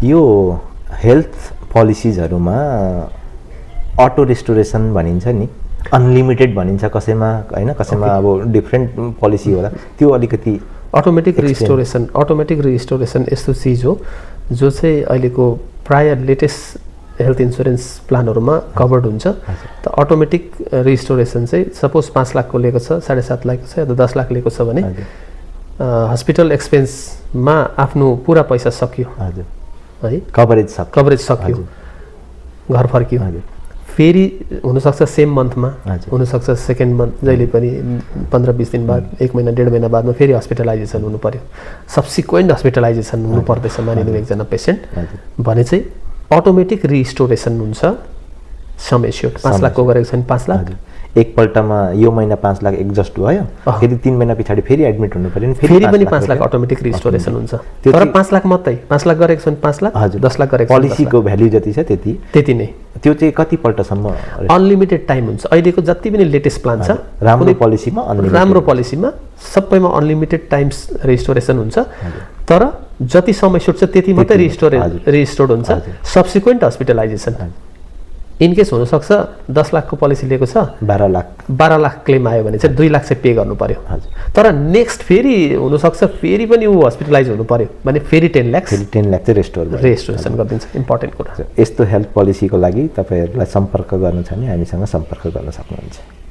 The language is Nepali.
यो हेल्थ पोलिसिजहरुमा अटो रेस्टोरेसन भनिन्छ नि, अनलिमिटेड भनिन्छ कसैमा हैन, कसैमा अब डिफरेंट पोलिसी होला, त्यो अलिकति अटोमेटिक रिस्टोरेसन यस्तो चीज हो जो चाहिँ अहिलेको प्राय लेटेस्ट हेल्थ इन्स्योरेन्स प्लानहरुमा कभर्ड हुन्छ। त अटोमेटिक रिस्टोरेसन चाहिँ सपोज 5 लाख को लिएको छ, 7.5 लाख छ या 10 लाख लिएको छ भने हस्पिटल एक्सपेन्समा आफ्नो पूरा पैसा सकियो है, कभरेज सकियो, घर फर्कियो। फेरि हुन सक्छ सेम मन्थमा, हुन सक्छ सेकेन्ड मन्थ, जहिले पनि 15-20 दिन बाद, 1 महिना 1.5 महिना बादमा फेरि हस्पिटलाइजेसन हुनु पर्यो, सब्सिक्वेन्ट हस्पिटलाइजेसन हुनु पर्दैछ मानिलिउँ एकजना पेशेन्ट भने चाहिँ अटोमेटिक रिस्टोरेसन हुन्छ। सम एस्योर्ड 5 लाख को गरेको छ भने 5 लाख एक पल्टमा यो महिना 5 लाख एडजस्ट भयो, फेरि 3 महिना पछाडी फेरि एडमिट हुनु पर्यो, फेरि पनि 5 लाख अटोमेटिक रिस्टोरेसन हुन्छ। तर 5 लाख मात्रै, 5 लाख गरेको छ भने 5 लाख, 10 लाख गरेको छ भने पोलिसीको भ्याल्यु जति छ त्यति नै। त्यो चाहिँ कति पल्टसम्म? अनलिमिटेड टाइम हुन्छ। अहिलेको जति पनि लेटेस्ट प्लान छ राम्रो पोलिसीमा सबैमा अनलिमिटेड टाइम्स रिस्टोरेसन हुन्छ। तर जति समय सुट्छ त्यति मात्रै रिस्टोर्ड हुन्छ। सब्सिक्वेन्ट हस्पिटलाइजेसन इनकेस हुन सक्छ 10 लाख को पोलिसी लिएको छ, 12 लाख क्लेम आयो भने चाहिँ 2 लाख चाहिँ पे गर्नु पर्यो। तर नेक्स्ट फेरि हुन सक्छ फेरि पनि ऊ हस्पिटलाइज हुनु पर्यो भने फेरि 10 लाख चाहिँ रेस्टोरेसन गरिदिन्छ। इम्पोर्टेन्ट कुरा। यस्तो हेल्थ पोलिसीको लागि तपाईहरुलाई सम्पर्क गर्नु छ भने हामीसँग सम्पर्क गर्न सक्नुहुन्छ।